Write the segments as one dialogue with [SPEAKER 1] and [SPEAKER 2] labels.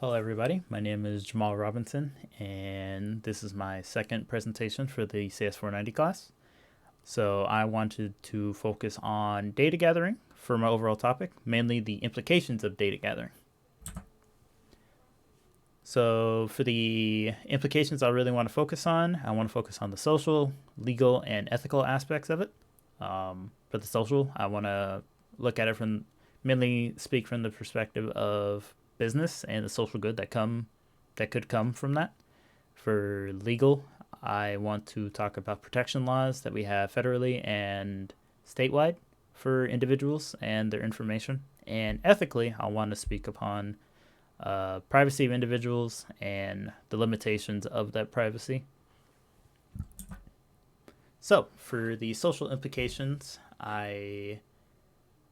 [SPEAKER 1] Hello, everybody. My name is Jamal Robinson, and this is my second presentation for the CS490 class. So, I wanted to focus on data gathering for my overall topic, mainly the implications of data gathering. So, for the implications I really want to focus on, I want to focus on the social, legal, and ethical aspects of it. For the social, I want to look at it from mainly speak from the perspective of business and the social good that could come from that. For legal, I want to talk about protection laws that we have federally and statewide for individuals and their information. And ethically, I want to speak upon privacy of individuals and the limitations of that privacy. So, for the social implications, I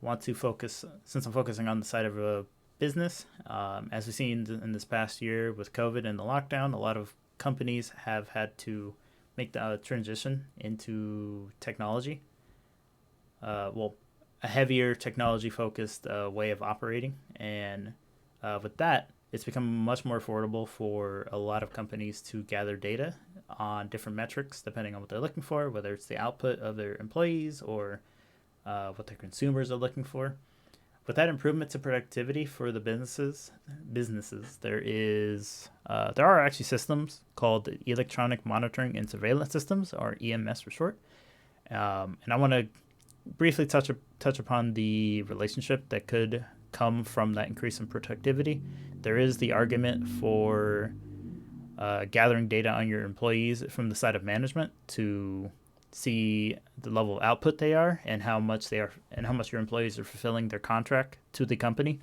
[SPEAKER 1] want to focus, since I'm focusing on the side of a business, as we've seen in this past year with COVID and the lockdown, a lot of companies have had to make the transition into technology. Well, a heavier technology focused way of operating. And with that, it's become much more affordable for a lot of companies to gather data on different metrics depending on what they're looking for, whether it's the output of their employees or what their consumers are looking for. With that improvement to productivity for the businesses, there are actually systems called electronic monitoring and surveillance systems, or EMS for short. And I want to briefly touch upon the relationship that could come from that increase in productivity. There is the argument for gathering data on your employees from the side of management to see the level of output they are and how much your employees are fulfilling their contract to the company,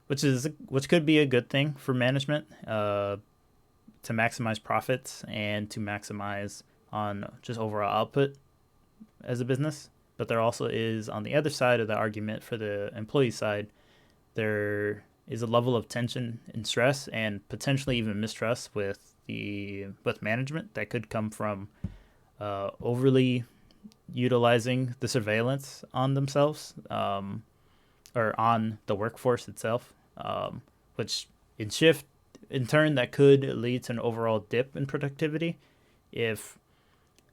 [SPEAKER 1] which could be a good thing for management to maximize profits and to maximize on just overall output as a business. But there also is, on the other side of the argument for the employee side, there is a level of tension and stress and potentially even mistrust with management that could come from overly utilizing the surveillance on themselves, or on the workforce itself, which in turn that could lead to an overall dip in productivity if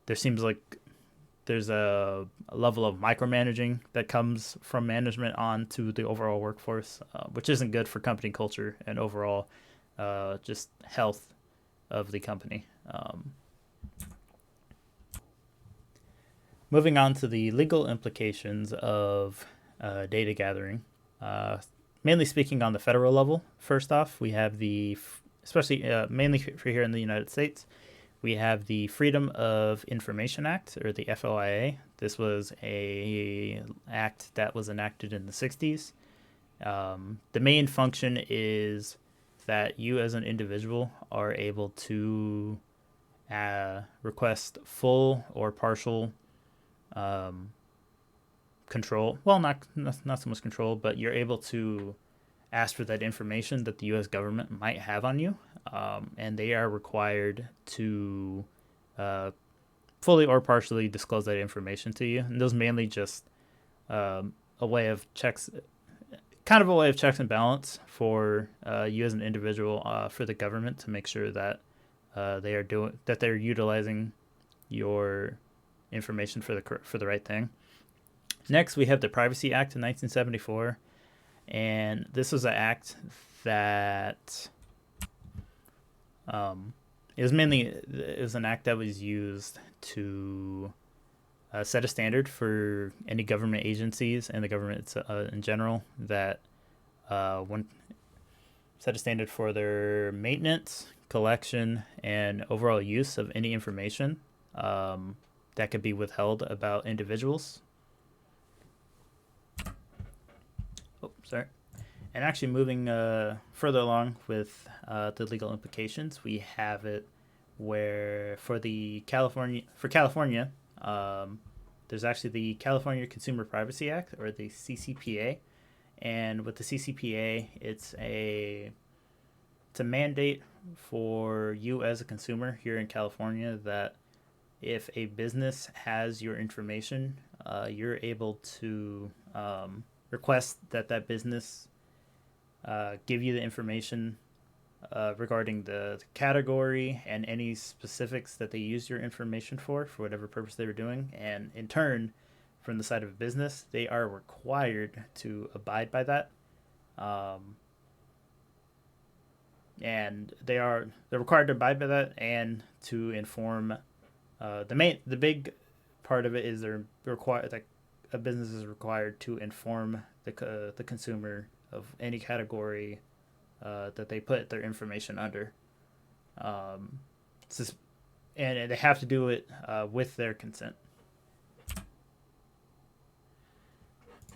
[SPEAKER 1] there seems like there's a level of micromanaging that comes from management onto the overall workforce, which isn't good for company culture and overall just health of the company. Moving on to the legal implications of data gathering, mainly speaking on the federal level. First off, we have especially mainly for here in the United States, we have the Freedom of Information Act, or the FOIA. This was a act that was enacted in the 60s. The main function is that you as an individual are able to request full or partial control. Well, not so much control, but you're able to ask for that information that the U.S. government might have on you, and they are required to fully or partially disclose that information to you. And those mainly just a way of checks, kind of a way of checks and balance for you as an individual, for the government to make sure that they're utilizing your information for the right thing. Next, we have the Privacy Act in 1974, and this was an act that it was an act that was used to set a standard for any government agencies and the government in general that set a standard for their maintenance, collection, and overall use of any information that could be withheld about individuals. Oh, sorry. And actually, moving further along with the legal implications, we have it where for California, there's actually the California Consumer Privacy Act, or the CCPA, and with the CCPA, it's a mandate for you as a consumer here in California that if a business has your information, you're able to request that business give you the information regarding the category and any specifics that they used your information for whatever purpose they were doing. And in turn, from the side of a business, they are required to abide by that. Um, and they're required to abide by that and to inform the big part of it is they're required that a business is required to inform the consumer of any category that they put their information under. Um, just, and they have to do it with their consent.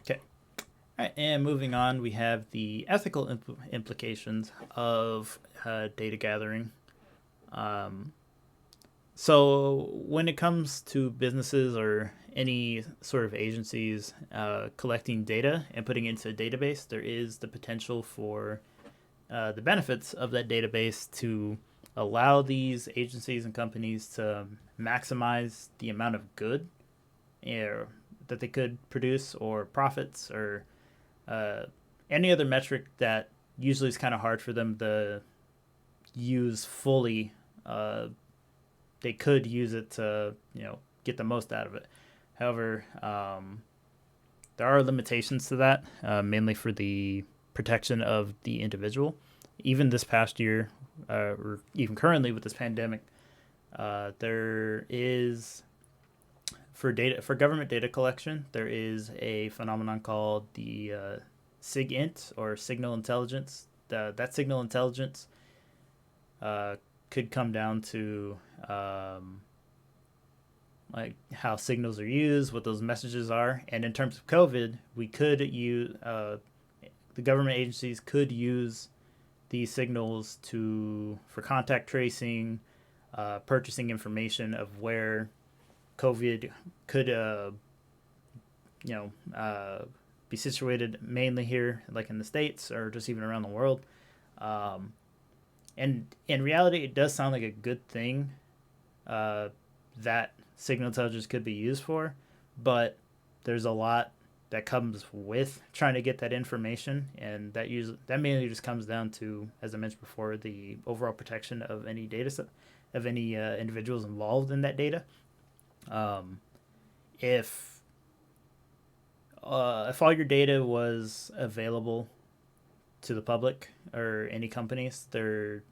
[SPEAKER 1] Okay. All right, and moving on, we have the ethical implications of data gathering. So when it comes to businesses or any sort of agencies collecting data and putting it into a database, there is the potential for the benefits of that database to allow these agencies and companies to maximize the amount of good that they could produce, or profits, or any other metric that usually is kind of hard for them to use fully. They could use it to get the most out of it. However, there are limitations to that, mainly for the protection of the individual. Even this past year, or even currently with this pandemic, there is for government data collection, there is a phenomenon called the SIGINT, or signal intelligence. That signal intelligence could come down to like how signals are used, what those messages are, and in terms of COVID, we could use the government agencies could use these signals for contact tracing, purchasing information of where COVID could be situated, mainly here, like in the States, or just even around the world. And in reality, it does sound like a good thing that signal intelligence could be used for, but there's a lot that comes with trying to get that information, and that mainly just comes down to, as I mentioned before, the overall protection of any data set, of any individuals involved in that data. If all your data was available to the public or any companies, there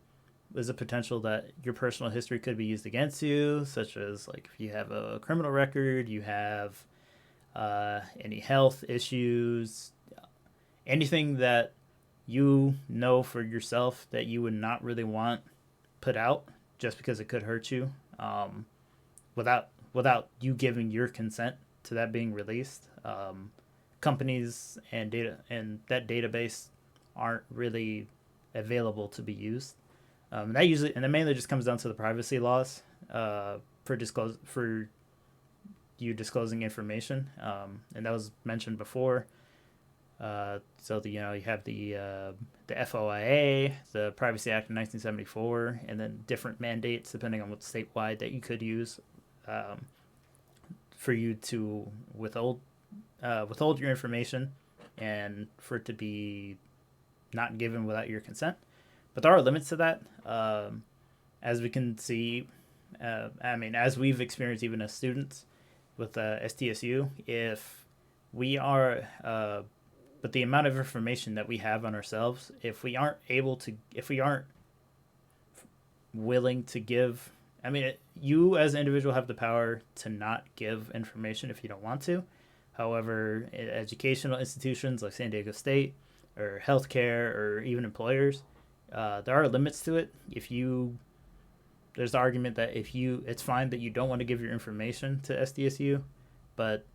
[SPEAKER 1] is a potential that your personal history could be used against you, such as like if you have a criminal record, you have any health issues, anything that you know for yourself that you would not really want put out just because it could hurt you, without you giving your consent to that being released. Companies and that database aren't really available to be used. That mainly just comes down to the privacy laws for you disclosing information, and that was mentioned before. So you have the FOIA, the Privacy Act of 1974, and then different mandates depending on what's statewide that you could use for you to withhold your information and for it to be not given without your consent. But there are limits to that, as we can see. As we've experienced even as students with STSU, if we are, but the amount of information that we have on ourselves, if we aren't willing to give, you as an individual have the power to not give information if you don't want to. However, educational institutions like San Diego State, or healthcare, or even employers, there are limits to it. There's the argument that it's fine that you don't want to give your information to SDSU, but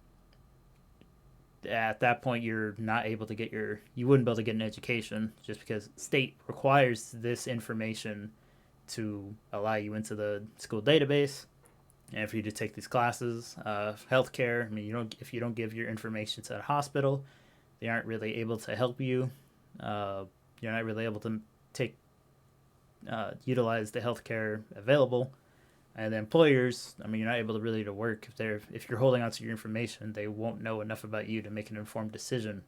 [SPEAKER 1] at that point you're not able to you wouldn't be able to get an education just because state requires this information to allow you into the school database and for you to take these classes. Healthcare, if you don't give your information to the hospital, they aren't really able to help you. You're not really able to utilize the healthcare available. And the employers, you're not able to really to work if you're holding on to your information. They won't know enough about you to make an informed decision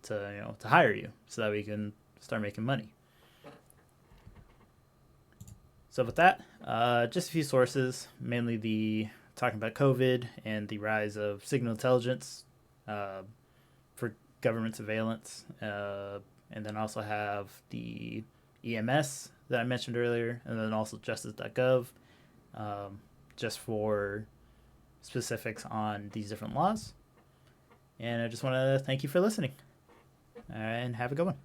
[SPEAKER 1] to hire you, so start making money. So with that, just a few sources, mainly the talking about COVID and the rise of signal intelligence for government surveillance, and then also have the EMS that I mentioned earlier, and then also justice.gov, just for specifics on these different laws. And I just want to thank you for listening, and have a good one.